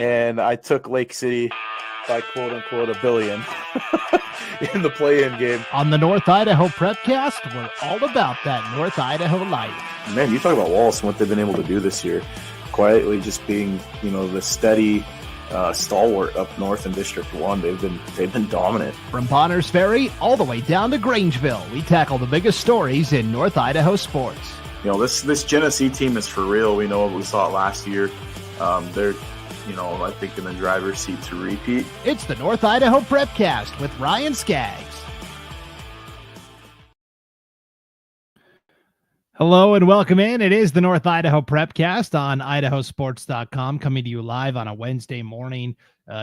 and I took Lake City by quote-unquote $1 billion in the play-in game. On the North Idaho Prepcast, we're all about that North Idaho life. Man, you talk about Wallace and what they've been able to do this year. Quietly just being, the steady stalwart up north in District 1. They've been dominant. From Bonners Ferry all the way down to Grangeville, we tackle the biggest stories in North Idaho sports. This Genesee team is for real. We know we saw it last year. They're, I think in the driver's seat to repeat. It's the North Idaho Prepcast with Ryan Scaggs. Hello and welcome in. It is the North Idaho Prepcast on IdahoSports.com, coming to you live on a Wednesday morning,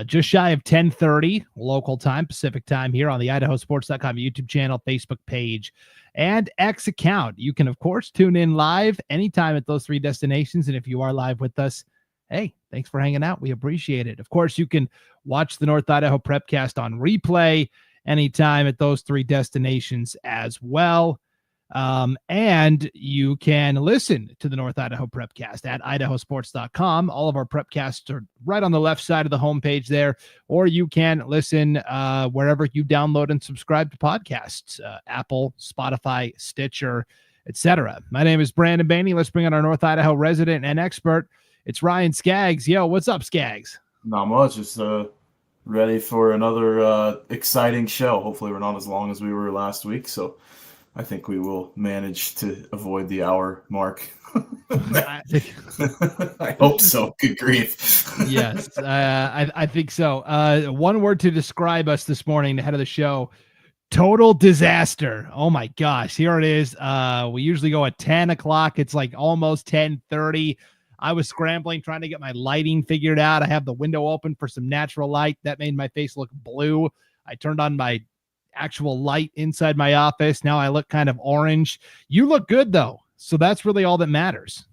just shy of 10:30 local time, Pacific time, here on the IdahoSports.com YouTube channel, Facebook page, and X account. You can, of course, tune in live anytime at those three destinations. And if you are live with us, hey, thanks for hanging out. We appreciate it. Of course, you can watch the North Idaho Prepcast on replay anytime at those three destinations as well. And you can listen to the North Idaho Prepcast at IdahoSports.com. All of our Prepcasts are right on the left side of the homepage there, or you can listen wherever you download and subscribe to podcasts, Apple, Spotify, Stitcher, etc. My name is Brandon Baney. Let's bring on our North Idaho resident and expert. It's Ryan Scaggs. Yo, what's up, Scaggs? Not much. Just ready for another exciting show. Hopefully we're not as long as we were last week, so I think we will manage to avoid the hour mark. I hope so. Good grief. Yes, I think so. One word to describe us this morning ahead of the show: total disaster. Oh my gosh, here it is. We usually go at 10 o'clock. It's like almost 10:30. I was scrambling, trying to get my lighting figured out. I have the window open for some natural light. That made my face look blue. I turned on my actual light inside my office. Now I look kind of orange. You look good though, so that's really all that matters.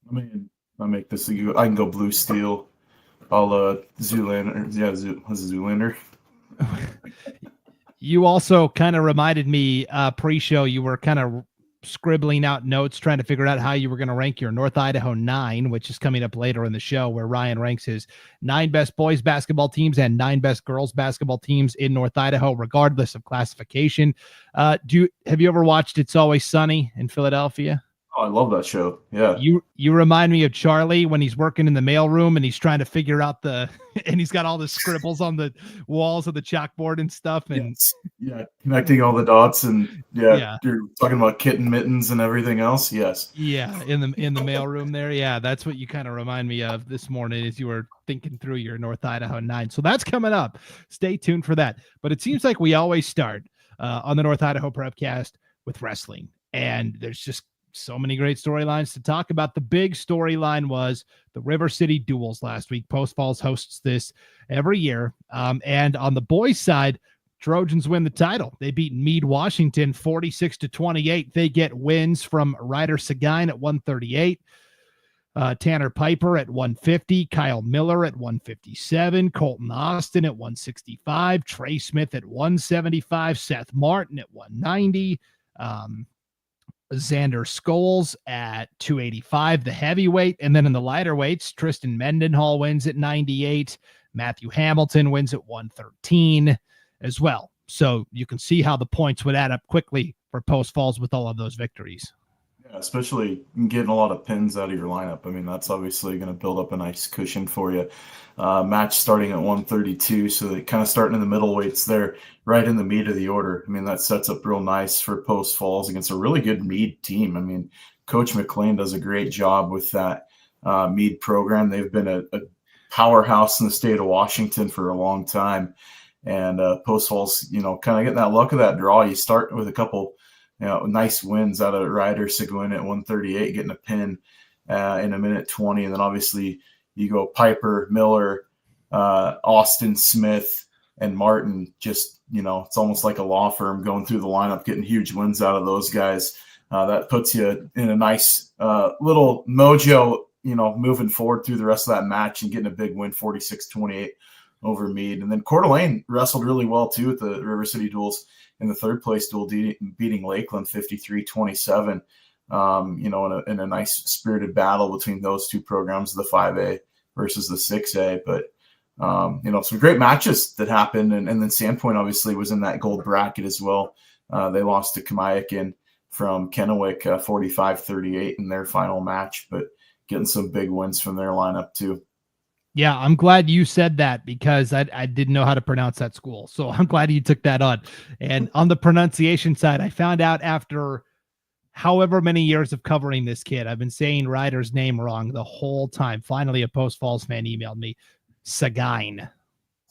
I mean, I make this. I can go blue steel. I'll Zoolander. Yeah, Zoolander. You also kind of reminded me pre-show. You were kind of scribbling out notes, trying to figure out how you were going to rank your North Idaho 9, which is coming up later in the show, where Ryan ranks his 9 best boys basketball teams and 9 best girls basketball teams in North Idaho, regardless of classification. Have you ever watched It's Always Sunny in Philadelphia? Oh, I love that show. Yeah. You remind me of Charlie when he's working in the mailroom and he's trying to figure out and he's got all the scribbles on the walls of the chalkboard and stuff. And yeah, connecting all the dots and yeah, you're talking about kitten mittens and everything else. Yes. Yeah. In the mailroom there. Yeah. That's what you kind of remind me of this morning as you were thinking through your North Idaho 9. So that's coming up. Stay tuned for that. But it seems like we always start on the North Idaho Prepcast with wrestling, and there's just so many great storylines to talk about. The big storyline was the River City Duels last week. Post Falls hosts this every year. And on the boys' side, Trojans win the title. They beat Meade, Washington 46-28. They get wins from Ryder Seguin at 138, Tanner Piper at 150, Kyle Miller at 157, Colton Austin at 165, Trey Smith at 175, Seth Martin at 190, Xander Scholes at 285, the heavyweight. And then in the lighter weights, Tristan Mendenhall wins at 98. Matthew Hamilton wins at 113 as well. So you can see how the points would add up quickly for Post Falls with all of those victories. Yeah, especially getting a lot of pins out of your lineup. I mean, that's obviously going to build up a nice cushion for you. Match starting at 132, so they kind of starting in the middle weights there, right in the meat of the order. I mean, that sets up real nice for Post Falls against a really good Meade team. I mean, Coach McLean does a great job with that Meade program. They've been a powerhouse in the state of Washington for a long time. And Post Falls, kind of getting that luck of that draw. You start with a couple nice wins out of Ryder Seguin at 138, getting a pin in a minute 20. And then obviously you go Piper, Miller, Austin, Smith, and Martin. Just, it's almost like a law firm going through the lineup, getting huge wins out of those guys. That puts you in a nice little mojo, moving forward through the rest of that match and getting a big win, 46-28 over Meade. And then Coeur d'Alene wrestled really well too at the River City Duels in the third place duel, beating Lakeland 53-27, in a nice spirited battle between those two programs, the 5A versus the 6A. But some great matches that happened, and then Sandpoint obviously was in that gold bracket as well. They lost to Kamiakin from Kennewick 45-38 in their final match, but getting some big wins from their lineup too. Yeah, I'm glad you said that because I didn't know how to pronounce that school. So I'm glad you took that on. And on the pronunciation side, I found out after however many years of covering this kid, I've been saying Ryder's name wrong the whole time. Finally, a Post Falls fan emailed me. Sagine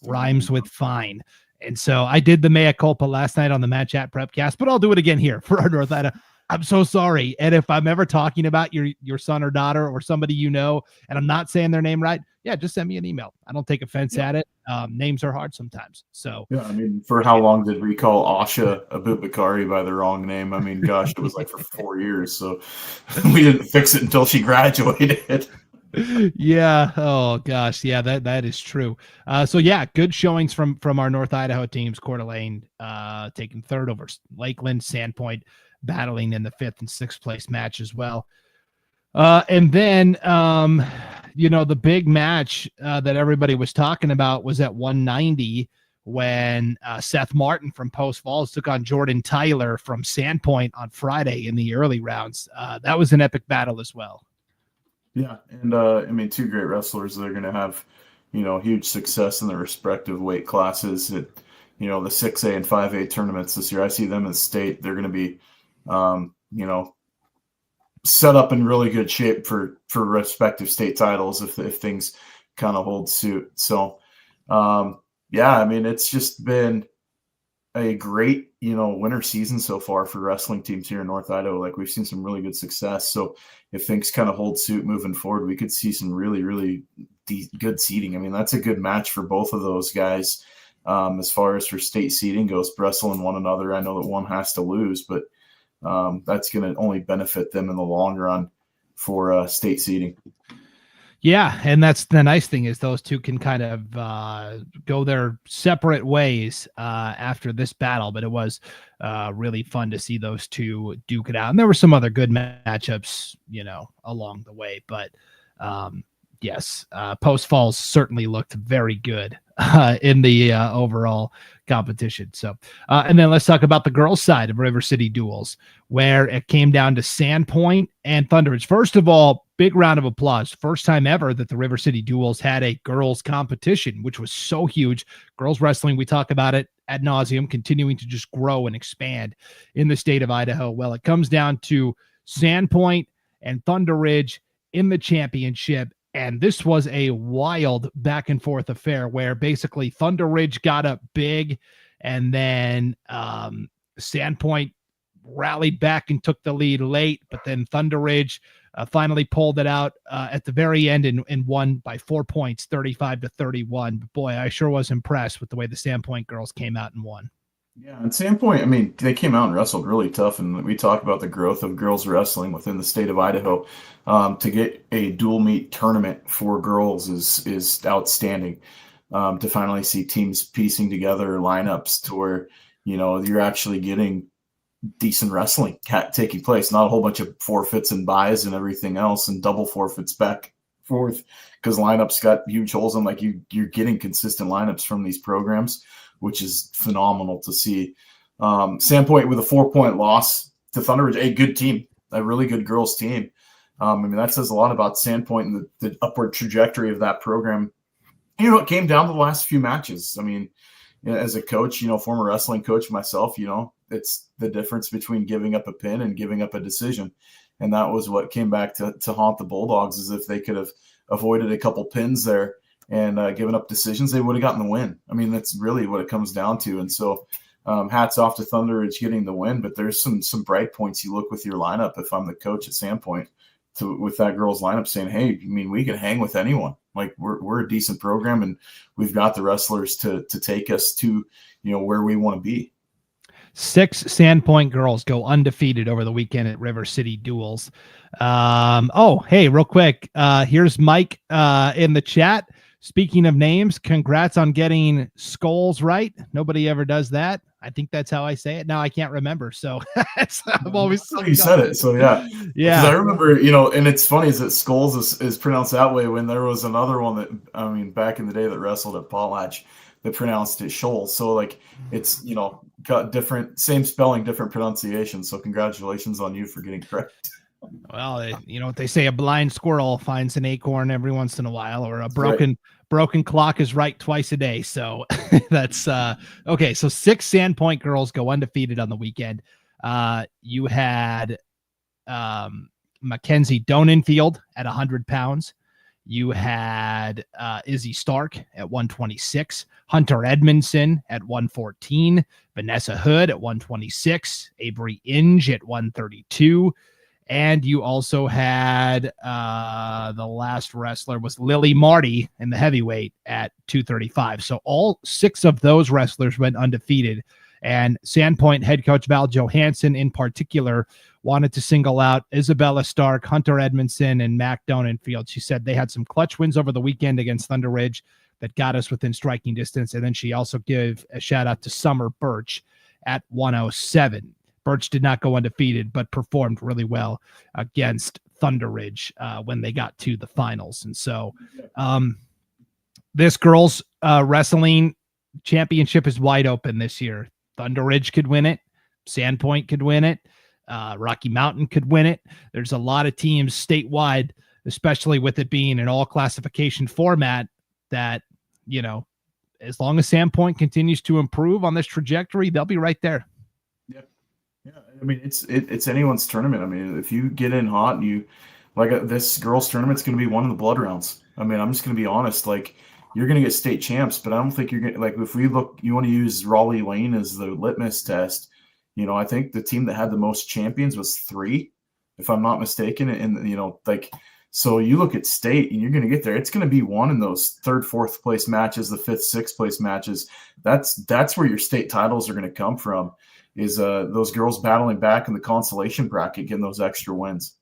rhymes with fine. And so I did the mea culpa last night on the Match at Prepcast, but I'll do it again here for our North Idaho. I'm so sorry. And if I'm ever talking about your son or daughter or somebody you know, and I'm not saying their name right, yeah, just send me an email. I don't take offense at it. Names are hard sometimes. So yeah, I mean, for how long did we call Asha Abubakari by the wrong name? I mean, gosh, it was like for 4 years. So we didn't fix it until she graduated. Yeah. Oh gosh. Yeah, that is true. So yeah, good showings from our North Idaho teams. Coeur d'Alene taking third over Lakeland, Sandpoint battling in the 5th and 6th place match as well. And then the big match that everybody was talking about was at 190 when Seth Martin from Post Falls took on Jordan Tyler from Sandpoint on Friday in the early rounds. That was an epic battle as well. Yeah, and two great wrestlers. They're going to have, huge success in their respective weight classes at, the 6A and 5A tournaments this year. I see them as state. They're going to be, set up in really good shape for respective state titles if things kind of hold suit. So, it's just been a great, winter season so far for wrestling teams here in North Idaho. Like, we've seen some really good success. So if things kind of hold suit moving forward, we could see some really, really good seeding. I mean, that's a good match for both of those guys. As far as for state seeding goes, wrestling one another. I know that one has to lose, but that's going to only benefit them in the long run for state seeding. Yeah, and that's the nice thing is those two can kind of go their separate ways after this battle, but it was really fun to see those two duke it out. And there were some other good matchups, along the way, but yes, Post Falls certainly looked very good in the overall competition. So, and then let's talk about the girls' side of River City Duels, where it came down to Sandpoint and Thunder Ridge. First of all, big round of applause. First time ever that the River City Duels had a girls' competition, which was so huge. Girls wrestling, we talk about it ad nauseum, continuing to just grow and expand in the state of Idaho. Well, it comes down to Sandpoint and Thunder Ridge in the championship. And this was a wild back and forth affair where basically Thunder Ridge got up big and then Sandpoint rallied back and took the lead late, but then Thunder Ridge finally pulled it out at the very end and won by 4 points, 35-31. But boy, I sure was impressed with the way the Sandpoint girls came out and won. Yeah, and Sandpoint, they came out and wrestled really tough, and we talk about the growth of girls wrestling within the state of Idaho. To get a dual meet tournament for girls is outstanding. To finally see teams piecing together lineups to where, you're actually getting decent wrestling taking place, not a whole bunch of forfeits and buys and everything else and double forfeits back and forth because lineups got huge holes in. Like, you're getting consistent lineups from these programs, which is phenomenal to see. Sandpoint with a 4-point loss to Thunder Ridge, a good team, a really good girls team. That says a lot about Sandpoint and the upward trajectory of that program. It came down to the last few matches. As a coach, former wrestling coach myself, it's the difference between giving up a pin and giving up a decision. And that was what came back to haunt the Bulldogs, is if they could have avoided a couple pins there and given up decisions, they would have gotten the win. That's really what it comes down to. And so hats off to Thunder Ridge getting the win, but there's some bright points you look with your lineup. If I'm the coach at Sandpoint, with that girls lineup saying, hey, we can hang with anyone. Like, we're a decent program and we've got the wrestlers to take us to, where we want to be. 6 Sandpoint girls go undefeated over the weekend at River City Duels. Hey, real quick. Here's Mike in the chat. Speaking of names, congrats on getting Skulls right. Nobody ever does that. I think that's how I say it. Now I can't remember. So I'm always that's how you said it. So yeah. Because I remember, and it's funny is that Skulls is pronounced that way when there was another one that, I mean, back in the day that wrestled at Potlatch that pronounced it Shoals. So like it's, got different, same spelling, different pronunciation. So congratulations on you for getting correct. Well, you know what they say, a blind squirrel finds an acorn every once in a while, or a broken clock is right twice a day. So that's okay. So 6 Sandpoint girls go undefeated on the weekend. You had Mackenzie Donenfield at 100 pounds. You had Izzy Stark at 126, Hunter Edmondson at 114, Vanessa Hood at 126, Avery Inge at 132. And you also had the last wrestler was Lily Marty in the heavyweight at 235. So all 6 of those wrestlers went undefeated. And Sandpoint head coach Val Johansson in particular wanted to single out Isabella Stark, Hunter Edmondson, and Mac Donenfield. She said they had some clutch wins over the weekend against Thunder Ridge that got us within striking distance. And then she also gave a shout out to Summer Birch at 107. Birch did not go undefeated, but performed really well against Thunder Ridge when they got to the finals. And so this girls wrestling championship is wide open this year. Thunder Ridge could win it. Sandpoint could win it. Rocky Mountain could win it. There's a lot of teams statewide, especially with it being an all classification format, that, as long as Sandpoint continues to improve on this trajectory, they'll be right there. Yeah, I mean it's anyone's tournament. I mean, if you get in hot and you this girls' tournament's going to be one of the blood rounds. I mean, I'm just going to be honest. Like, you're going to get state champs, but I don't think you're going to, if we look, you want to use Raleigh Lane as the litmus test. I think the team that had the most champions was 3, if I'm not mistaken. And so you look at state and you're going to get there. It's going to be one in those 3rd, 4th place matches, the 5th, 6th place matches. That's where your state titles are going to come from. Is those girls battling back in the consolation bracket, getting those extra wins.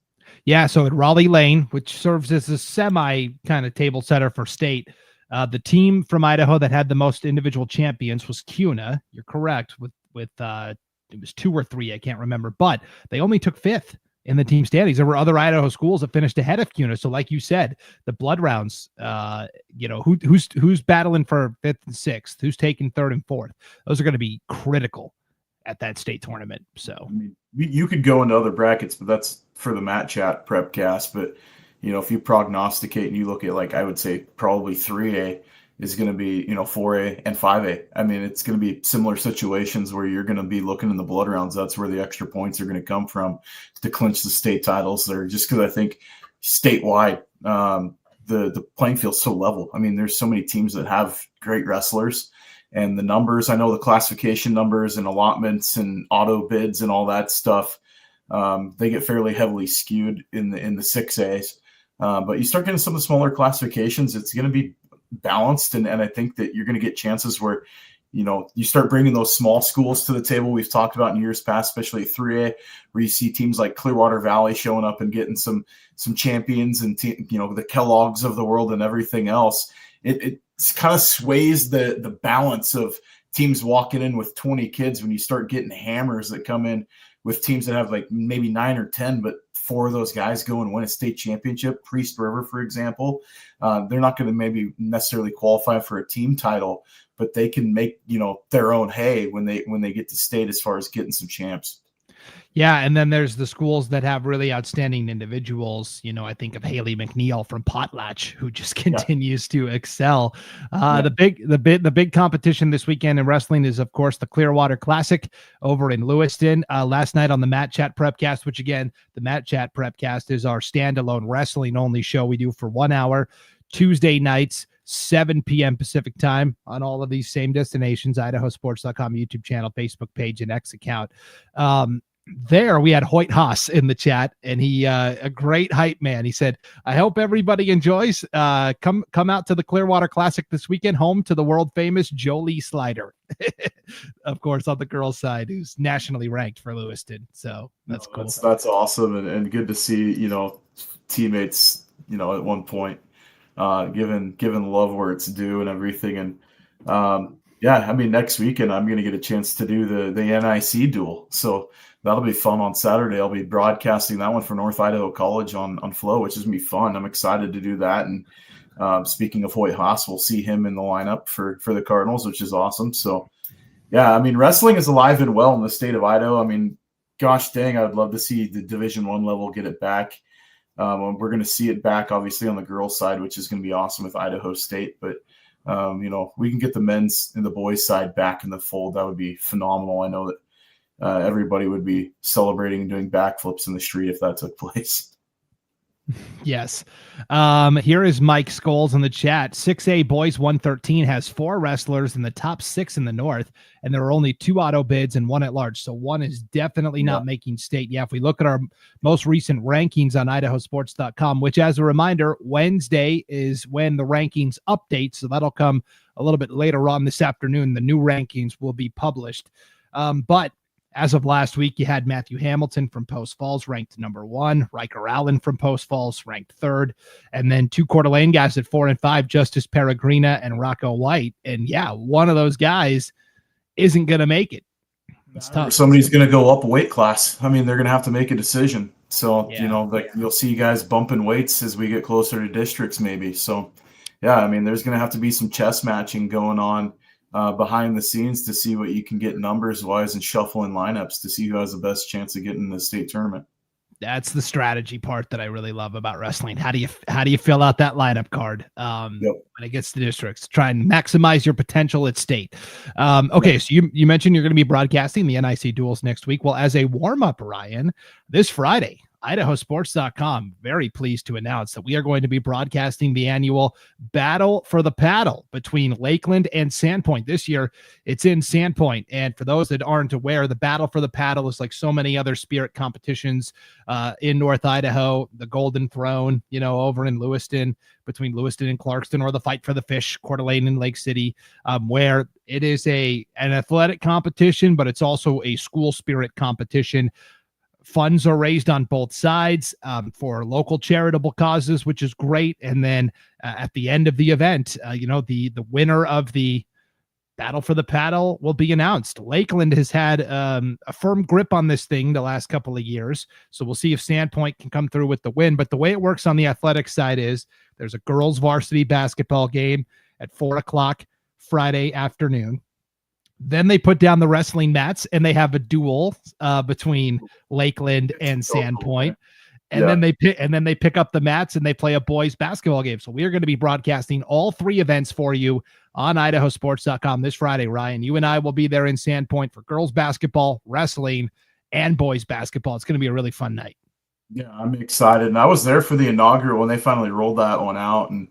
Yeah, so at Raleigh Lane, which serves as a semi kind of table setter for state, the team from Idaho that had the most individual champions was CUNA. You're correct with it was 2 or 3, I can't remember, but they only took 5th in the team standings. There were other Idaho schools that finished ahead of CUNA. So like you said, the blood rounds, who's battling for 5th and 6th, who's taking 3rd and 4th, those are going to be critical at that state tournament. So I mean, you could go into other brackets, but that's for the Matt Chat Prepcast. But if you prognosticate and you look at, I would say probably 3A is going to be 4A and 5A. I mean, it's going to be similar situations where you're going to be looking in the blood rounds. That's where the extra points are going to come from to clinch the state titles there. Just because I think statewide the playing field's so level. I mean, there's so many teams that have great wrestlers. And the numbers, I know the classification numbers and allotments and auto bids and all that stuff, they get fairly heavily skewed in the 6As. But you start getting some of the smaller classifications, it's going to be balanced. And I think that you're going to get chances where, you start bringing those small schools to the table. We've talked about in years past, especially at 3A, where you see teams like Clearwater Valley showing up and getting some champions and, the Kellogg's of the world and everything else. It kind of sways the balance of teams walking in with 20 kids when you start getting hammers that come in with teams that have maybe 9 or 10, but 4 of those guys go and win a state championship. Priest River, for example, they're not going to maybe necessarily qualify for a team title, but they can make their own hay when they get to state as far as getting some champs. Yeah, and then there's the schools that have really outstanding individuals. I think of Haley McNeil from Potlatch, who just continues to excel. The big competition this weekend in wrestling is, of course, the Clearwater Classic over in Lewiston. Last night on the Matt Chat Prepcast, which again, the Matt Chat Prepcast is our standalone wrestling only show we do for 1 hour, Tuesday nights, 7 p.m. Pacific time on all of these same destinations, IdahoSports.com YouTube channel, Facebook page, and X account. There we had Hoyt Haas in the chat, and he a great hype man. He said, I hope everybody enjoys. Come out to the Clearwater Classic this weekend, home to the world famous Jolie Slider. Of course, on the girls' side, who's nationally ranked for Lewiston. So that's cool. That's awesome, and good to see teammates at one point giving love where it's due and everything. And Yeah, I mean, next weekend I'm going to get a chance to do the NIC duel. So that'll be fun on Saturday. I'll be broadcasting that one for North Idaho College on Flow, which is going to be fun. I'm excited to do that. And speaking of Hoyt Haas, we'll see him in the lineup for the Cardinals, which is awesome. So, yeah, I mean, wrestling is alive and well in the state of Idaho. I mean, gosh dang, I would love to see the Division I level get it back. We're going to see it back, obviously, on the girls' side, which is going to be awesome with Idaho State. But, we can get the men's and the boys' side back in the fold. That would be phenomenal. I know that everybody would be celebrating and doing backflips in the street if that took place. Yes. Here is Mike Scholes in the chat. 6A boys 113 has 4 wrestlers in the top 6 in the North, and there are only 2 auto bids and 1 at large. So one is definitely not making state. Yeah, if we look at our most recent rankings on IdahoSports.com, which, as a reminder, Wednesday is when the rankings update. So that'll come a little bit later on this afternoon. The new rankings will be published. But as of last week, you had Matthew Hamilton from Post Falls ranked number 1, Riker Allen from Post Falls ranked 3rd, and then 2 Coeur d'Alene guys at 4 and 5, Justice Peregrina and Rocco White. And yeah, one of those guys isn't going to make it. It's tough. Somebody's going to go up a weight class. I mean, they're going to have to make a decision. So, you'll see guys bumping weights as we get closer to districts maybe. So, yeah, I mean, there's going to have to be some chess matching going on behind the scenes to see what you can get numbers wise and shuffling lineups to see who has the best chance of getting the state tournament. That's the strategy part that I really love about wrestling. How do you fill out that lineup card when it gets to districts? Try and maximize your potential at state. Okay, so you mentioned you're going to be broadcasting the NIC duels next week. Well, as a warm-up, Ryan, this Friday, IdahoSports.com, very pleased to announce that we are going to be broadcasting the annual Battle for the Paddle between Lakeland and Sandpoint. This year, it's in Sandpoint. And for those that aren't aware, the Battle for the Paddle is like so many other spirit competitions in North Idaho, the Golden Throne, over in Lewiston, between Lewiston and Clarkston, or the Fight for the Fish, Coeur d'Alene and Lake City, where it is an athletic competition, but it's also a school spirit competition. Funds are raised on both sides for local charitable causes, which is great. And then at the end of the event, the winner of the Battle for the Paddle will be announced. Lakeland has had a firm grip on this thing the last couple of years. So we'll see if Sandpoint can come through with the win. But the way it works on the athletic side is there's a girls varsity basketball game at 4:00 Friday afternoon. Then they put down the wrestling mats and they have a duel between Lakeland and Sandpoint. And then they pick up the mats and they play a boys basketball game. So we are going to be broadcasting all 3 events for you on IdahoSports.com this Friday. Ryan, you and I will be there in Sandpoint for girls basketball, wrestling, and boys basketball. It's going to be a really fun night. Yeah, I'm excited. And I was there for the inaugural when they finally rolled that one out. And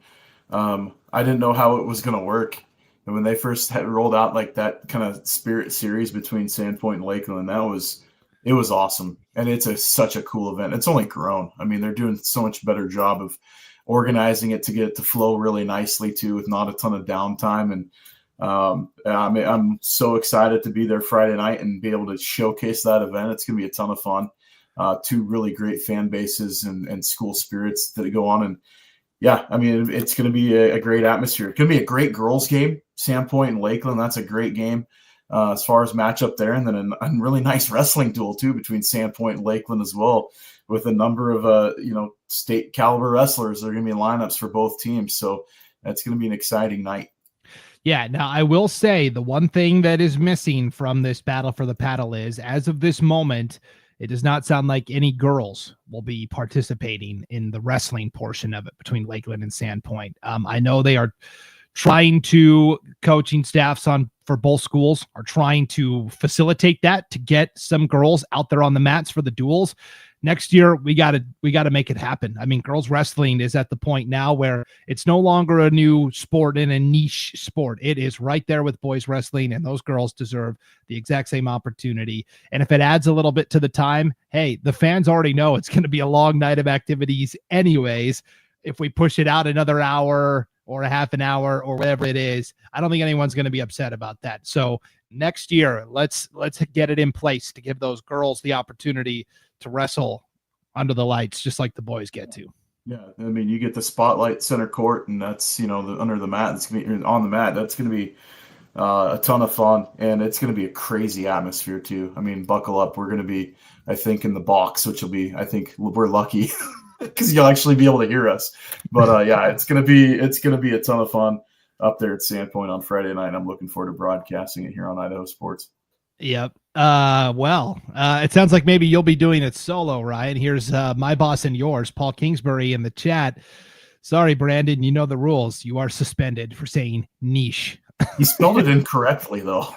I didn't know how it was going to work. And when they first had rolled out like that kind of spirit series between Sandpoint and Lakeland, it was awesome. And it's such a cool event. It's only grown. I mean, they're doing so much better job of organizing it to get it to flow really nicely too, with not a ton of downtime. And I'm so excited to be there Friday night and be able to showcase that event. It's going to be a ton of fun. 2 really great fan bases and school spirits that go on. And yeah, I mean, it's going to be a great atmosphere. It's going to be a great girls game, Sandpoint and Lakeland. That's a great game as far as matchup there. And then a really nice wrestling duel, too, between Sandpoint and Lakeland as well, with a number of, state caliber wrestlers that are going to be in lineups for both teams. So that's going to be an exciting night. Yeah, now I will say the one thing that is missing from this Battle for the Paddle is, as of this moment, it does not sound like any girls will be participating in the wrestling portion of it between Lakeland and Sandpoint. I know they are trying to, coaching staffs for both schools are trying to facilitate that to get some girls out there on the mats for the duels. Next year, we got to make it happen. I mean, girls wrestling is at the point now where it's no longer a new sport and a niche sport. It is right there with boys wrestling, and those girls deserve the exact same opportunity. And if it adds a little bit to the time, hey, the fans already know it's going to be a long night of activities anyways. If we push it out another hour or a half an hour or whatever it is, I don't think anyone's going to be upset about that. So next year, let's get it in place to give those girls the opportunity to wrestle under the lights, just like the boys get to. Yeah, I mean, you get the spotlight center court, and that's under the mat. It's gonna be on the mat. That's gonna be a ton of fun, and it's going to be a crazy atmosphere too. I mean, buckle up. We're going to be, I think, in the box, which will be, I think we're lucky because you'll actually be able to hear us. But yeah, it's going to be a ton of fun up there at Sandpoint on Friday night. I'm looking forward to broadcasting it here on Idaho Sports. Yep. It sounds like maybe you'll be doing it solo, Ryan. Here's my boss and yours, Paul Kingsbury, in the chat. Sorry, Brandon, you know the rules. You are suspended for saying niche. He spelled it incorrectly, though.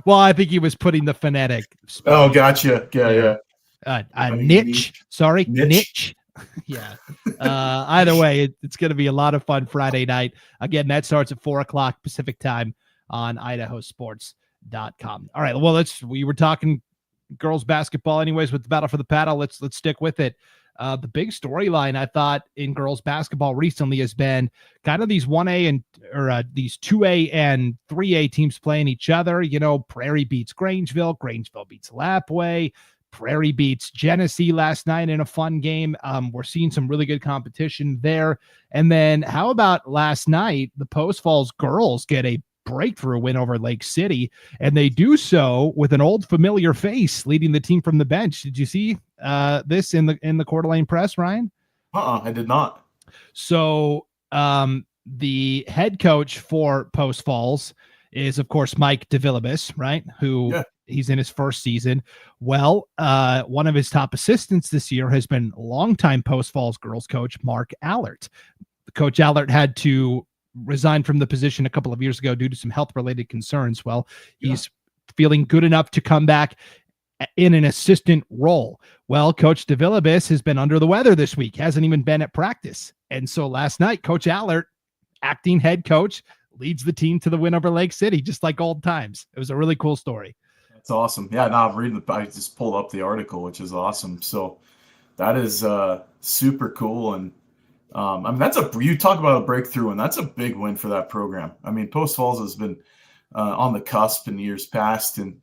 Well, I think he was putting the phonetic spelling. Oh, gotcha. Yeah. Niche. Sorry, niche. Yeah. Either way, it's going to be a lot of fun Friday night. Again, that starts at 4:00 Pacific time on IdahoSports.com. All right. Well, we were talking girls basketball anyways with the Battle for the Paddle. Let's stick with it. The big storyline I thought in girls basketball recently has been kind of these 1A these 2A and 3A teams playing each other. You know, Prairie beats Grangeville beats Lapway, Prairie beats Genesee last night in a fun game. We're seeing some really good competition there. And then how about last night, the Post Falls girls get a breakthrough win over Lake City, and they do so with an old familiar face leading the team from the bench. Did you see this in the Coeur d'Alene Press, Ryan? I did not. So the head coach for Post Falls is, of course, Mike DeVillibus, right? He's in his first season. Well, one of his top assistants this year has been longtime Post Falls girls coach Mark Allert. Coach Allert had to resign from the position a couple of years ago due to some health-related concerns. Well, he's feeling good enough to come back in an assistant role. Well, Coach DeVillibus has been under the weather this week, hasn't even been at practice. And so last night, Coach Allert, acting head coach, leads the team to the win over Lake City, just like old times. It was a really cool story. That's awesome. Yeah, now I'm reading I just pulled up the article, which is awesome. So that is super cool. And I mean, you talk about a breakthrough, and that's a big win for that program. I mean, Post Falls has been on the cusp in years past, and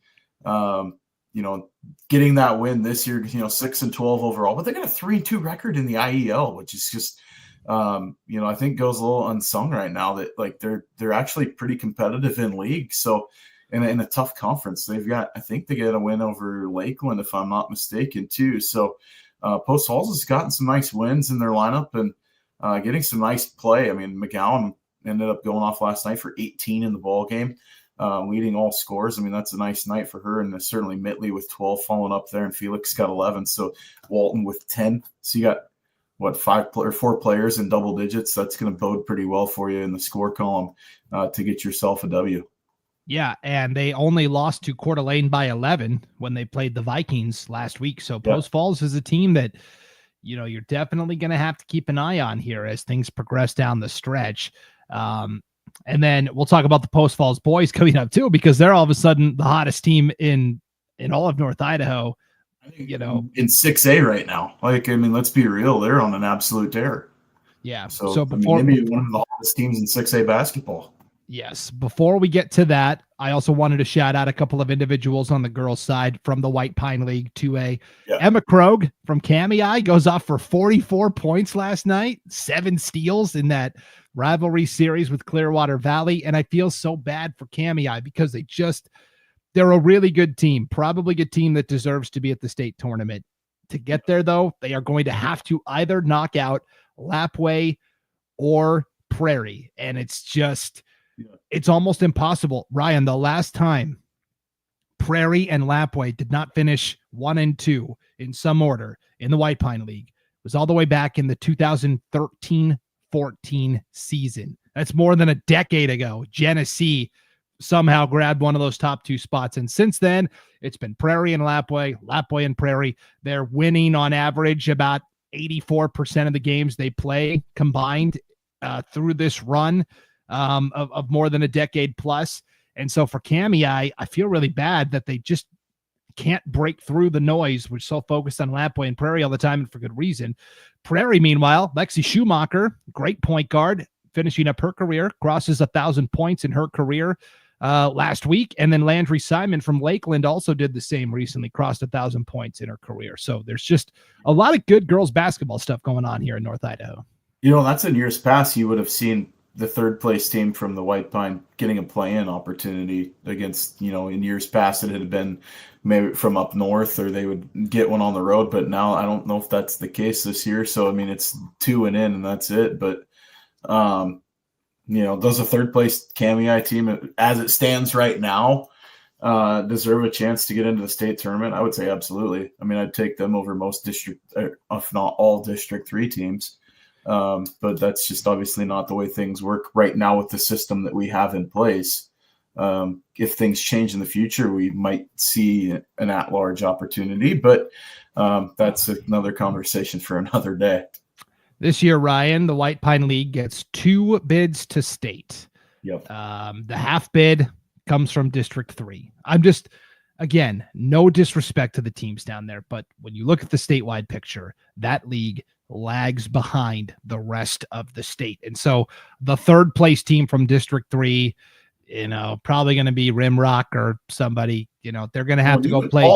getting that win this year, 6-12 overall, but they got a 3-2 record in the IEL, which is just, I think goes a little unsung right now. That like they're actually pretty competitive in league. So in a tough conference, I think they get a win over Lakeland, if I'm not mistaken, too. So Post Falls has gotten some nice wins in their lineup and getting some nice play. I mean, McGowan ended up going off last night for 18 in the ball game, leading all scores. I mean, that's a nice night for her, and certainly Mitley with 12 following up there, and Felix got 11. So Walton with 10. So you got 4 players in double digits. That's going to bode pretty well for you in the score column to get yourself a W. Yeah, and they only lost to Coeur d'Alene by 11 when they played the Vikings last week. So Post Falls is a team that you're definitely going to have to keep an eye on here as things progress down the stretch. And then we'll talk about the Post Falls boys coming up too, because they're all of a sudden the hottest team in all of North Idaho. In 6A right now. Like, I mean, let's be real, they're on an absolute tear. Yeah. So before maybe one of the hottest teams in 6A basketball. Yes. Before we get to that, I also wanted to shout out a couple of individuals on the girls' side from the White Pine League 2A. Yeah. Emma Krogh from Kamei goes off for 44 points last night, 7 steals in that rivalry series with Clearwater Valley. And I feel so bad for Kamei because they're a really good team, probably a team that deserves to be at the state tournament. To get there, though, they are going to have to either knock out Lapway or Prairie. And it's almost impossible. Ryan, the last time Prairie and Lapway did not finish 1 and 2 in some order in the White Pine League was all the way back in the 2013-14 season. That's more than a decade ago. Genesee somehow grabbed one of those top 2 spots. And since then, it's been Prairie and Lapway and Prairie. They're winning on average about 84% of the games they play combined through this run of more than a decade plus. And so for Kamei, I feel really bad that they just can't break through the noise. We're so focused on Lapway and Prairie all the time, and for good reason. Prairie, meanwhile, Lexi Schumacher, great point guard, finishing up her career, crosses 1,000 points in her career last week. And then Landry Simon from Lakeland also did the same recently, crossed 1,000 points in her career. So there's just a lot of good girls basketball stuff going on here in North Idaho. That's in years past. You would have seen the third place team from the White Pine getting a play-in opportunity against, in years past it had been maybe from up north or they would get one on the road, but now I don't know if that's the case this year. So, I mean, it's 2 and in and that's it. But, does a third place KMEI team as it stands right now deserve a chance to get into the state tournament? I would say absolutely. I mean, I'd take them over most district, if not all District 3 teams. But that's just obviously not the way things work right now with the system that we have in place. If things change in the future, we might see an at-large opportunity, but that's another conversation for another day. This year, Ryan, the White Pine League gets 2 bids to state. Yep. The half bid comes from District 3. Again, no disrespect to the teams down there, but when you look at the statewide picture, that league lags behind the rest of the state. And so the third place team from District 3, probably going to be Rimrock or somebody, they're going to have to go play.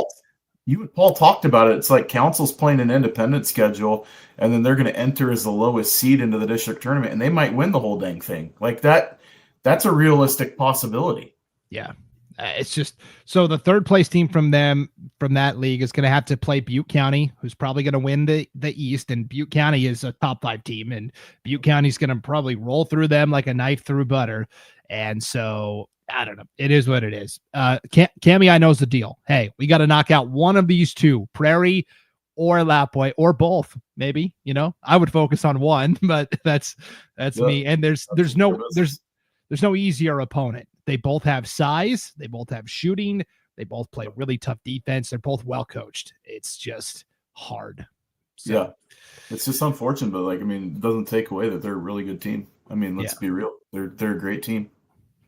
Paul talked about it. It's like council's playing an independent schedule, and then they're going to enter as the lowest seed into the district tournament, and they might win the whole dang thing. Like that. That's a realistic possibility. Yeah. It's just so the third place team from that league is going to have to play Butte County, who's probably going to win the East, and Butte County is a top 5 team, and Butte County's going to probably roll through them like a knife through butter. And so I don't know. It is what it is. KMEI knows the deal. Hey, we got to knock out one of these two, Prairie or Lapwai, or both. Maybe, I would focus on one, but that's me. And there's no easier opponent. They both have size. They both have shooting. They both play really tough defense. They're both well coached. It's just hard. So, yeah, it's just unfortunate, but it doesn't take away that they're a really good team. I mean, let's be real. They're a great team.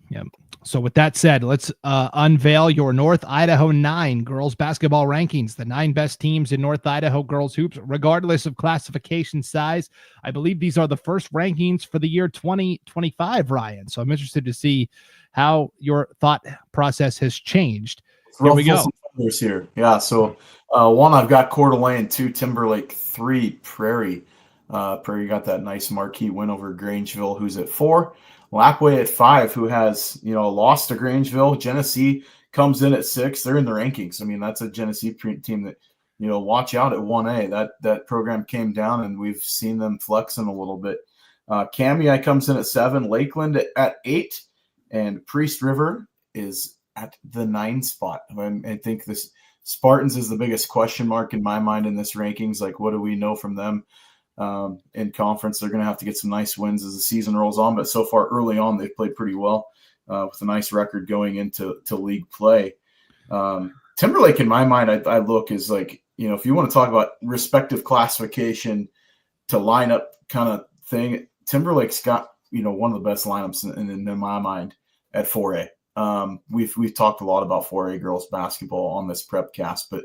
Yeah. So with that said, let's unveil your North Idaho 9 girls basketball rankings, the 9 best teams in North Idaho girls hoops, regardless of classification size. I believe these are the first rankings for the year 2025, Ryan. So I'm interested to see how your thought process has changed. Here we go. Here. Yeah. So 1, I've got Coeur d'Alene, 2, Timberlake, 3, Prairie. Prairie got that nice marquee win over Grangeville, who's at 4. Lapwai at 5, who has, lost to Grangeville. Genesee comes in at 6. They're in the rankings. I mean, that's a Genesee team that, watch out at 1A. That program came down, and we've seen them flexing a little bit. KMEI comes in at 7. Lakeland at 8. And Priest River is at the 9 spot. I think this Spartans is the biggest question mark in my mind in this rankings. Like, what do we know from them? In conference, they're going to have to get some nice wins as the season rolls on, but so far early on they've played pretty well with a nice record going into league play. Timberlake, in my mind, I look is like, if you want to talk about respective classification to lineup kind of thing, Timberlake's got one of the best lineups in my mind at 4A. We've talked a lot about 4A girls basketball on this Prepcast, but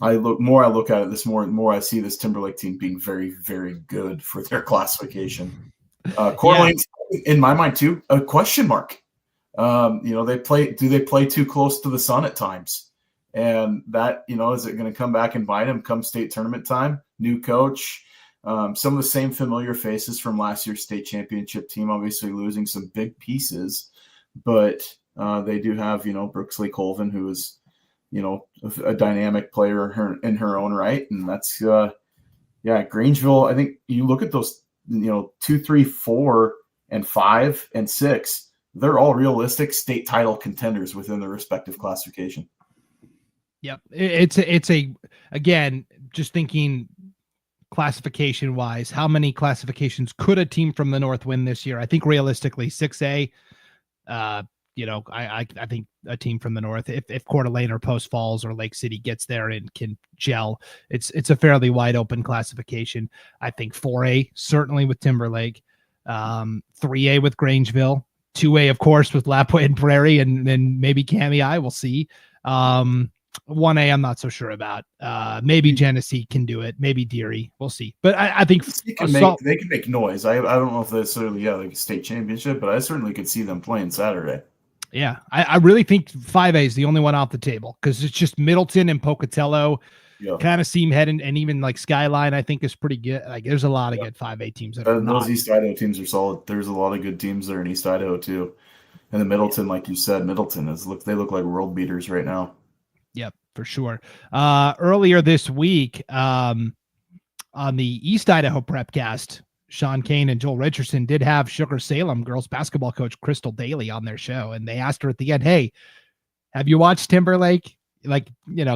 I look at it this more I see this Timberlake team being very, very good for their classification. Coeur d'Alene's, in my mind too, a question mark. Do they play too close to the sun at times? And that, is it going to come back and bite them come state tournament time? New coach, some of the same familiar faces from last year's state championship team, obviously losing some big pieces, but they do have, Brooksley Colvin, who is, a dynamic player in her own right. And that's, Grangeville. I think you look at those, 2, 3, 4, and 5, and 6, they're all realistic state title contenders within their respective classification. Yep. It's again, just thinking classification wise, how many classifications could a team from the North win this year? I think realistically 6A, I think a team from the North, if Coeur d'Alene or Post Falls or Lake City gets there and can gel, it's a fairly wide open classification. I think 4A, certainly with Timberlake, 3A with Grangeville, 2A, of course, with Lapwai and Prairie, and then maybe KMEI, we'll see. 1A, I'm not so sure about. Maybe Genesee can do it. Maybe Deary. We'll see. But I think they can make noise. I don't know if that's certainly like a state championship, but I certainly could see them playing Saturday. Yeah, I really think 5A is the only one off the table because it's just Middleton and Pocatello. kind of seem heading, and even like Skyline, I think is pretty good. Like there's a lot of good 5A teams that are not. Those East Idaho teams are solid. There's a lot of good teams there in East Idaho too. And the Middleton, like you said, they look like world beaters right now. Yep, for sure. Earlier this week, on the East Idaho Prepcast, Sean Kane and Joel Richardson did have Sugar Salem girls basketball coach Crystal Daly on their show. And they asked her at the end, hey, have you watched Timberlake? Like,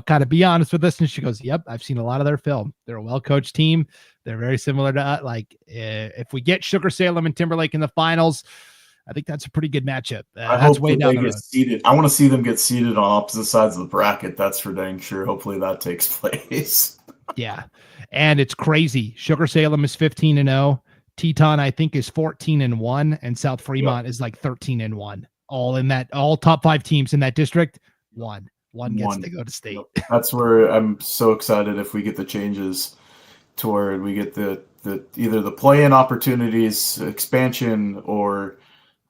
kind of be honest with us. And she goes, yep, I've seen a lot of their film. They're a well-coached team. They're very similar to if we get Sugar Salem and Timberlake in the finals, I think that's a pretty good matchup. That's way down the road. Seated. I want to see them get seated on opposite sides of the bracket. That's for dang sure. Hopefully that takes place. Yeah. And it's crazy. Sugar Salem is 15-0. Teton, I think, is 14-1, and South Fremont is like 13-1. All top 5 teams in that district. One gets to go to state. That's where I'm so excited if we get the changes to where we get the either the play-in opportunities, expansion, or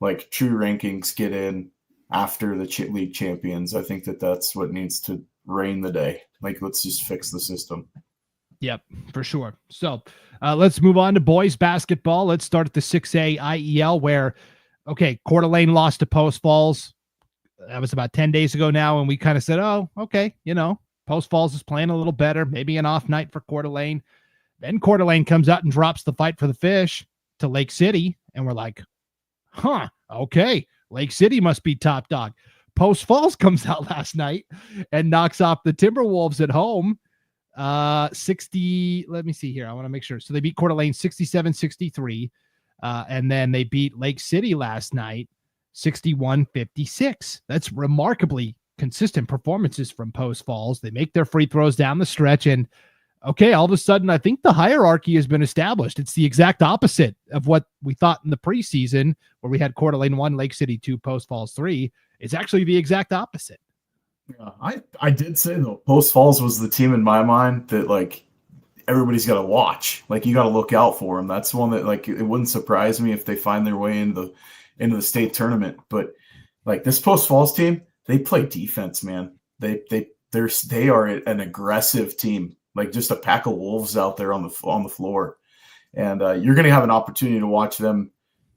like true rankings get in after the league champions. I think that's what needs to reign the day. Like, let's just fix the system. Yep, for sure. So let's move on to boys basketball. Let's start at the 6A IEL where, Coeur d'Alene lost to Post Falls. That was about 10 days ago now. And we kind of said, oh, okay, Post Falls is playing a little better. Maybe an off night for Coeur d'Alene. Then Coeur d'Alene comes out and drops the fight for the fish to Lake City. And we're like, okay, Lake City must be top dog. Post Falls comes out last night and knocks off the Timberwolves at home. 60, let me see here. I want to make sure. So they beat Coeur d'Alene 67-63. And then they beat Lake City last night 61-56. That's remarkably consistent performances from Post Falls. They make their free throws down the stretch, and all of a sudden, I think the hierarchy has been established. It's the exact opposite of what we thought in the preseason, where we had Coeur d'Alene 1, Lake City 2, Post Falls 3. It's actually the exact opposite. Yeah, I did say though, Post Falls was the team in my mind that like everybody's got to watch. Like, you got to look out for them. That's one that, like, it wouldn't surprise me if they find their way into the state tournament. But like this Post Falls team, they play defense, man. They are an aggressive team, like just a pack of wolves out there on the floor. And you're going to have an opportunity to watch them.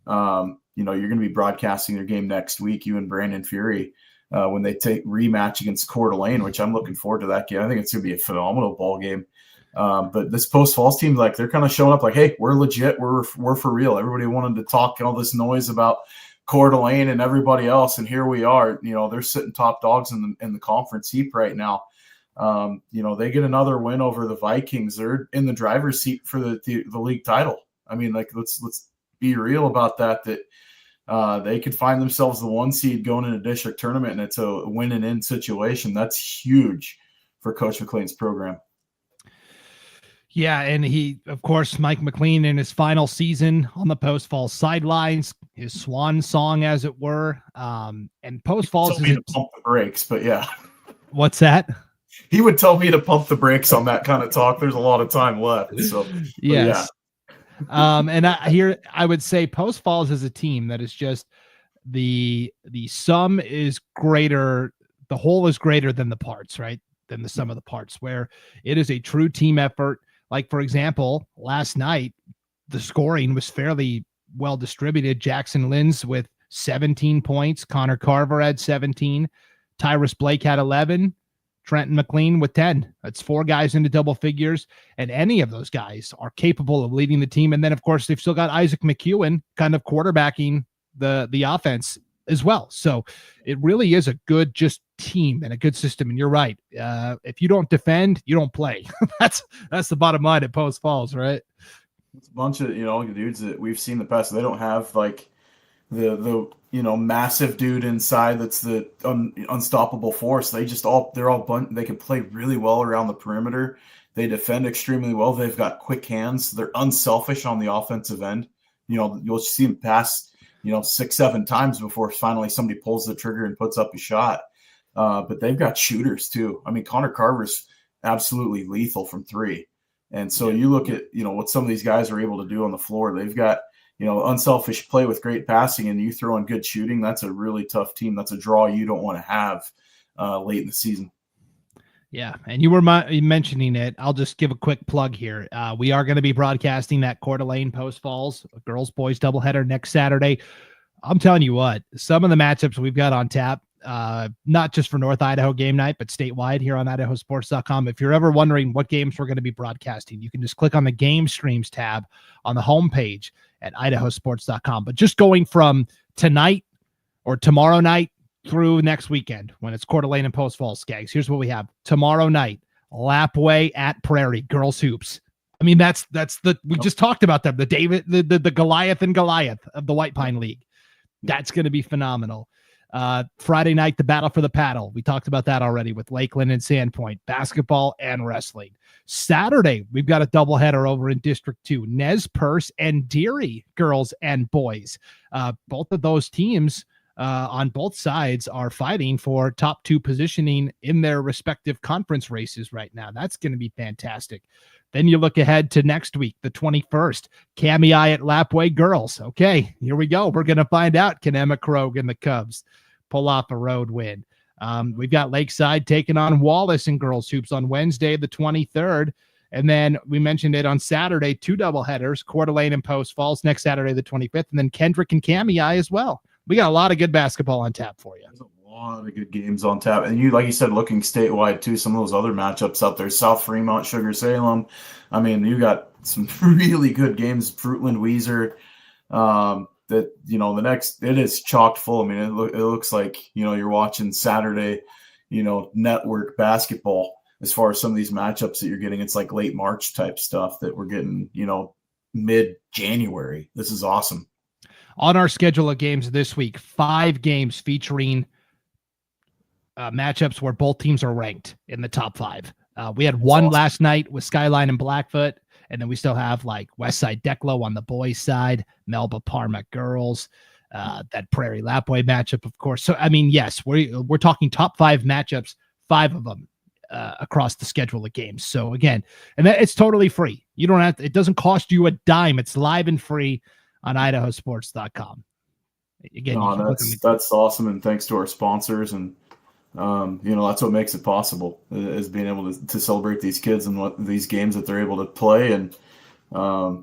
You're going to be broadcasting their game next week, you and Brandon Fury, when they take rematch against Coeur d'Alene, which I'm looking forward to that game. I think it's going to be a phenomenal ball game. But this Post Falls team, like, they're kind of showing up like, hey, we're legit. We're for real. Everybody wanted to talk all this noise about Coeur d'Alene and everybody else, and here we are. They're sitting top dogs in the conference heap right now. They get another win over the Vikings. They're in the driver's seat for the league title. I mean, like, let's be real about that. They could find themselves the 1 seed going in a district tournament, and it's a win and in situation. That's huge for Coach McLean's program. Yeah, and he, of course, Mike McLean in his final season on the Post Falls sidelines, his swan song, as it were. And Post Falls is pump the brakes, but yeah. What's that? He would tell me to pump the brakes on that kind of talk. There's a lot of time left. So yes. Yeah. And I would say Post Falls is a team that is just the sum is greater, the whole is greater than the parts, right? Than the sum of the parts, where it is a true team effort. Like, for example, last night, the scoring was fairly well distributed. Jackson Lins with 17 points. Connor Carver had 17. Tyrus Blake had 11. Trenton McLean with 10. That's 4 guys into double figures. And any of those guys are capable of leading the team. And then, of course, they've still got Isaac McEwen kind of quarterbacking the offense as well. So it really is a good just team and a good system. And you're right. If you don't defend, you don't play. That's the bottom line at Post Falls, right? It's a bunch of dudes that we've seen in the past. They don't have like the massive dude inside that's the unstoppable force. They can play really well around the perimeter. They defend extremely well. They've got quick hands. They're unselfish on the offensive end. You'll see them pass 6-7 times before finally somebody pulls the trigger and puts up a shot. But they've got shooters too. I mean, Connor Carver's absolutely lethal from 3. And so you look at, what some of these guys are able to do on the floor. They've got, unselfish play with great passing, and you throw in good shooting. That's a really tough team. That's a draw you don't want to have late in the season. Yeah, and you were mentioning it. I'll just give a quick plug here. We are going to be broadcasting that Coeur d'Alene Post Falls girls boys doubleheader next Saturday. I'm telling you what, some of the matchups we've got on tap, not just for North Idaho game night, but statewide here on IdahoSports.com. If you're ever wondering what games we're going to be broadcasting, you can just click on the game streams tab on the homepage at IdahoSports.com. But just going from tonight or tomorrow night through next weekend when it's Coeur d'Alene and Post Falls, Scaggs, here's what we have. Tomorrow night, Lapway at Prairie, girls hoops. I mean, we just talked about them, the Goliath and Goliath of the White Pine League. That's going to be phenomenal. Friday night, the Battle for the Paddle. We talked about that already with Lakeland and Sandpoint, basketball and wrestling. Saturday, we've got a doubleheader over in District 2, Nez Perce and Deary, girls and boys. Both of those teams on both sides are fighting for top 2 positioning in their respective conference races right now. That's going to be fantastic. Then you look ahead to next week, the 21st, Cami at Lapway girls. Okay, here we go. We're going to find out, can Emma Krogh and the Cubs pull off a road win? We've got Lakeside taking on Wallace in girls hoops on Wednesday, the 23rd. And then we mentioned it on Saturday, 2 doubleheaders, Coeur d'Alene and Post Falls next Saturday, the 25th. And then Kendrick and Cami as well. We got a lot of good basketball on tap for you. There's a lot of good games on tap. And you, like you said, looking statewide too, some of those other matchups out there, South Fremont, Sugar Salem. I mean, you got some really good games, Fruitland, Weiser, that, the next, it is chock full. I mean, it looks like, you're watching Saturday, network basketball as far as some of these matchups that you're getting. It's like late March type stuff that we're getting, mid-January. This is awesome. On our schedule of games this week, 5 games featuring matchups where both teams are ranked in the top 5. We had one last night with Skyline and Blackfoot, and then we still have like Westside Declo on the boys' side, Melba Parma girls, that Prairie Lapway matchup, of course. So, I mean, yes, we're talking top 5 matchups, 5 of them across the schedule of games. So again, and it's totally free. You don't have to, it doesn't cost you a dime. It's live and free on IdahoSports.com. Again, that's awesome, and thanks to our sponsors, and that's what makes it possible, is being able to celebrate these kids and what these games that they're able to play, and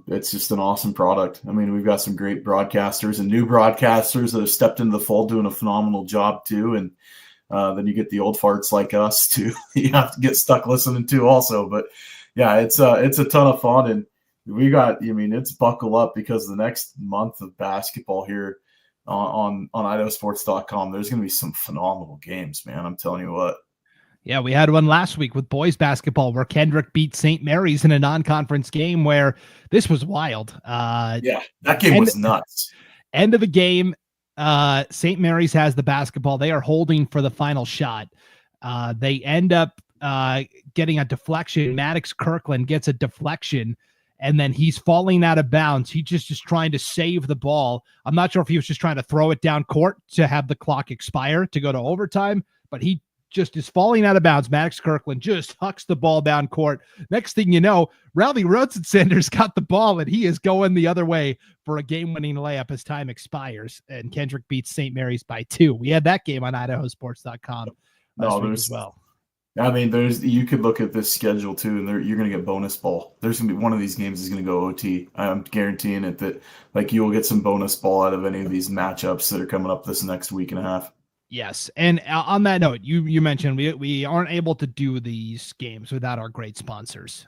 it's just an awesome product. I mean, we've got some great broadcasters and new broadcasters that have stepped into the fold doing a phenomenal job too, and then you get the old farts like us too. You have to get stuck listening to also, but yeah, it's a ton of fun. And it's buckle up, because the next month of basketball here on IdahoSports.com, there's going to be some phenomenal games, man. I'm telling you what. Yeah, we had one last week with boys basketball where Kendrick beat St. Mary's in a non-conference game where this was wild. Yeah, that game was nuts. End of the game, St. Mary's has the basketball. They are holding for the final shot. They end up getting a deflection. Maddox Kirkland gets a deflection, and then he's falling out of bounds. He just is trying to save the ball. I'm not sure if he was just trying to throw it down court to have the clock expire to go to overtime, but he just is falling out of bounds. Maddox Kirkland just hucks the ball down court. Next thing you know, Rowley Rosensender's got the ball, and he is going the other way for a game-winning layup as time expires, and Kendrick beats St. Mary's by 2. We had that game on IdahoSports.com as well. I mean, you could look at this schedule too, and you're going to get bonus ball. There's going to be one of these games is going to go OT. I'm guaranteeing it that you will get some bonus ball out of any of these matchups that are coming up this next week and a half. Yes, and on that note, you mentioned we aren't able to do these games without our great sponsors.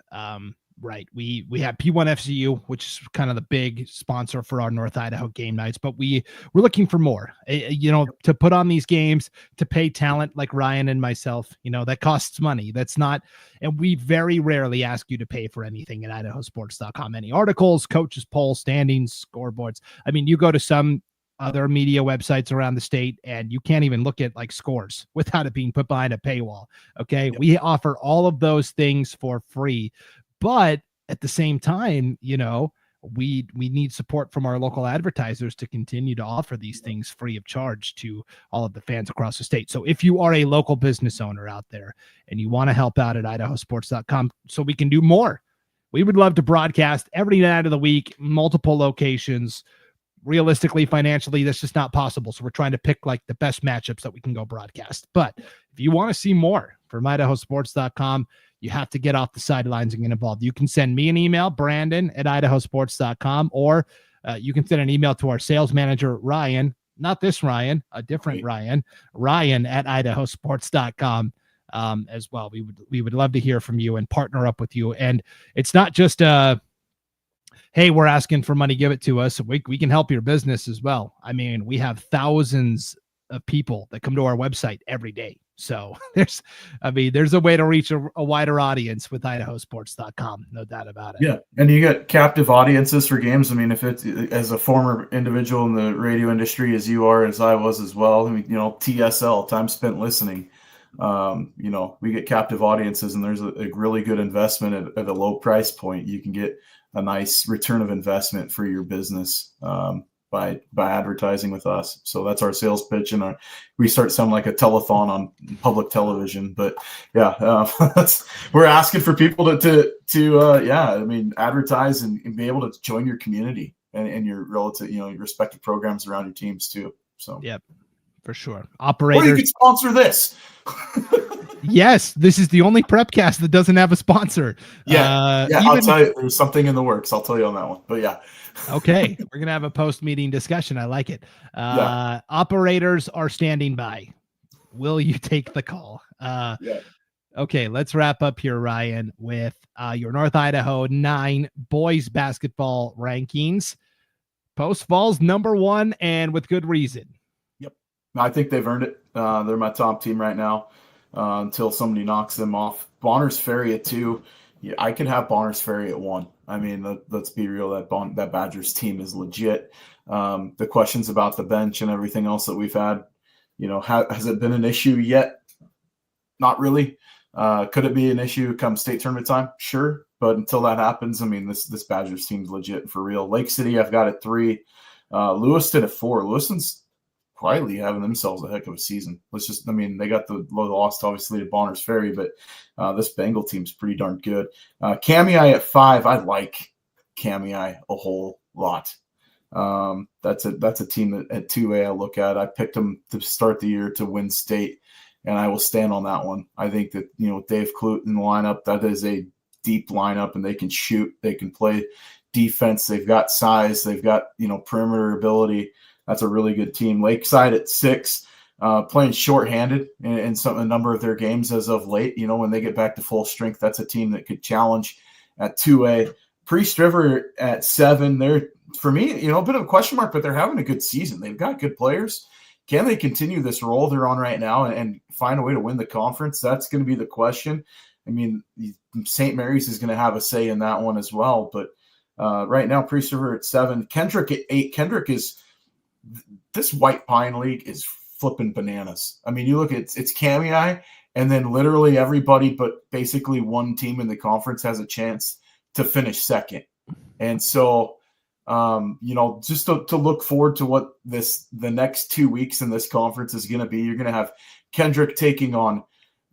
Right, we have P1FCU, which is kind of the big sponsor for our North Idaho game nights, but we're looking for more, to put on these games, to pay talent like Ryan and myself, that costs money. That's not, and we very rarely ask you to pay for anything at IdahoSports.com. Any articles, coaches polls, standings, scoreboards. I mean, you go to some other media websites around the state, and you can't even look at like scores without it being put behind a paywall. Okay. Yep. We offer all of those things for free, but at the same time, we need support from our local advertisers to continue to offer these things free of charge to all of the fans across the state. So if you are a local business owner out there and you want to help out at IdahoSports.com so we can do more, we would love to broadcast every night of the week, multiple locations, realistically, financially, that's just not possible. So we're trying to pick like the best matchups that we can go broadcast. But if you want to see more from IdahoSports.com, you have to get off the sidelines and get involved. You can send me an email, Brandon at IdahoSports.com, or you can send an email to our sales manager, Ryan, not this Ryan, a different Ryan at IdahoSports.com as well. We would love to hear from you and partner up with you. And it's not just hey, we're asking for money, give it to us. We can help your business as well. I mean, we have thousands of people that come to our website every day. So there's a way to reach a wider audience with IdahoSports.com. No doubt about it. Yeah. And you get captive audiences for games. I mean, if it's as a former individual in the radio industry, as you are, as I was as well, I mean, TSL, time spent listening, we get captive audiences, and there's a really good investment at a low price point. You can get a nice return of investment for your business by advertising with us. So that's our sales pitch, and we start sounding like a telethon on public television. But yeah, we're asking for people to advertise and be able to join your community and your relative, your respective programs around your teams too. So yep, for sure. Operators, or you could sponsor this. Yes, this is the only Prepcast that doesn't have a sponsor. I'll tell you, there's something in the works. I'll tell you on that one. But yeah. Okay, we're going to have a post-meeting discussion. I like it. Operators are standing by. Will you take the call? Okay, let's wrap up here, Ryan, with your North Idaho 9 boys basketball rankings. Post Falls #1, and with good reason. Yep. I think they've earned it. They're my top team right now until somebody knocks them off. Bonners Ferry at 2. Yeah, I could have Bonners Ferry at 1. I mean, let's be real. That Badgers team is legit. The questions about the bench and everything else that we've had, has it been an issue yet? Not really. Could it be an issue come state tournament time? Sure. But until that happens, I mean, this Badgers team's legit for real. Lake City, I've got at 3. Lewiston at 4. Lewiston's quietly having themselves a heck of a season. They got the loss obviously to Bonners Ferry, but this Bengal team's pretty darn good. Kamei at 5. I like Kamei a whole lot. That's a team that at 2A I look at. I picked them to start the year to win state, and I will stand on that one. I think that, with Dave Clute in the lineup, that is a deep lineup, and they can shoot, they can play defense, they've got size, they've got, perimeter ability. That's a really good team. Lakeside at 6, playing shorthanded in a number of their games as of late. When they get back to full strength, that's a team that could challenge at 2A. Priest River at 7. They're, for me, a bit of a question mark, but they're having a good season. They've got good players. Can they continue this role they're on right now and find a way to win the conference? That's going to be the question. I mean, St. Mary's is going to have a say in that one as well. But right now, Priest River at 7. Kendrick at 8. Kendrick is – this White Pine League is flipping bananas. I mean, you look at it's Kamei, and then literally everybody but basically one team in the conference has a chance to finish second. And so, just to look forward to what the next 2 weeks in this conference is going to be. You're going to have Kendrick taking on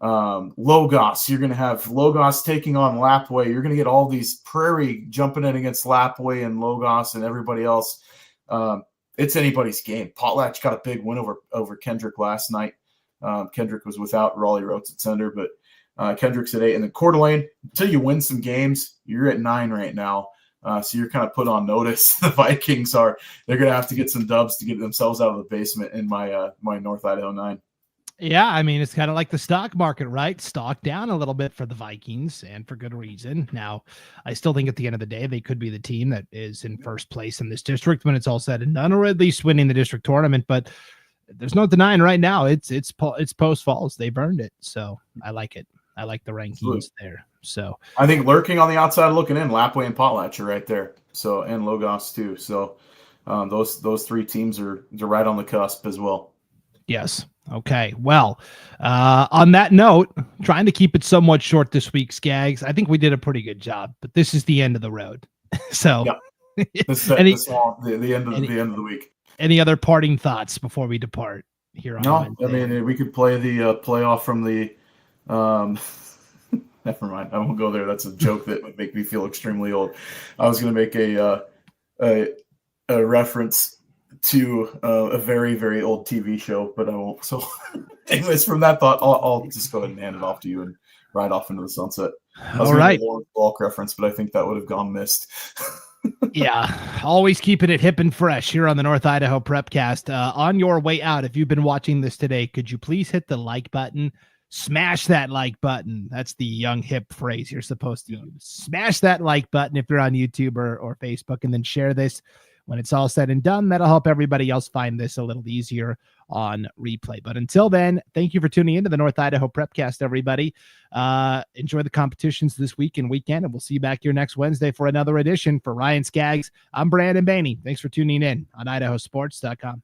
Logos. You're going to have Logos taking on Lapway. You're going to get all these Prairie jumping in against Lapway and Logos and everybody else. It's anybody's game. Potlatch got a big win over Kendrick last night. Kendrick was without Raleigh Rhodes at center, but Kendrick's at 8. And then Coeur d'Alene, until you win some games, you're at 9 right now. So you're kind of put on notice. The Vikings they're going to have to get some dubs to get themselves out of the basement in my North Idaho 9. Yeah, I mean, it's kind of like the stock market, right? Stock down a little bit for the Vikings, and for good reason. Now, I still think at the end of the day, they could be the team that is in first place in this district when it's all said and done, or at least winning the district tournament. But there's no denying right now, it's Post Falls. They've earned it. So I like it. I like the rankings there. So I think lurking on the outside looking in, Lapway and Potlatch are right there. So, and Logos too. So those 3 teams are right on the cusp as well. Yes. Okay. Well, on that note, trying to keep it somewhat short this week, Scaggs. I think we did a pretty good job, but this is the end of the road. So this is the end of the week. Any other parting thoughts before we depart here on Wednesday? I mean, we could play the playoff from the never mind. I won't go there. That's a joke that would make me feel extremely old. I was going to make a reference to a very, very old TV show, but I won't. So, anyways, from that thought, I'll just go ahead and hand it off to you and ride off into the sunset. I was All right. Lawrence Walk reference, but I think that would have gone missed. Yeah, always keeping it hip and fresh here on the North Idaho Prepcast. On your way out, if you've been watching this today, could you please hit the like button? Smash that like button. That's the young hip phrase you're supposed to use. Smash that like button if you're on YouTube or Facebook, and then share this when it's all said and done. That'll help everybody else find this a little easier on replay. But until then, thank you for tuning into the North Idaho Prepcast, everybody. Enjoy the competitions this week and weekend, and we'll see you back here next Wednesday for another edition. For Ryan Scaggs, I'm Brandon Baney. Thanks for tuning in on IdahoSports.com.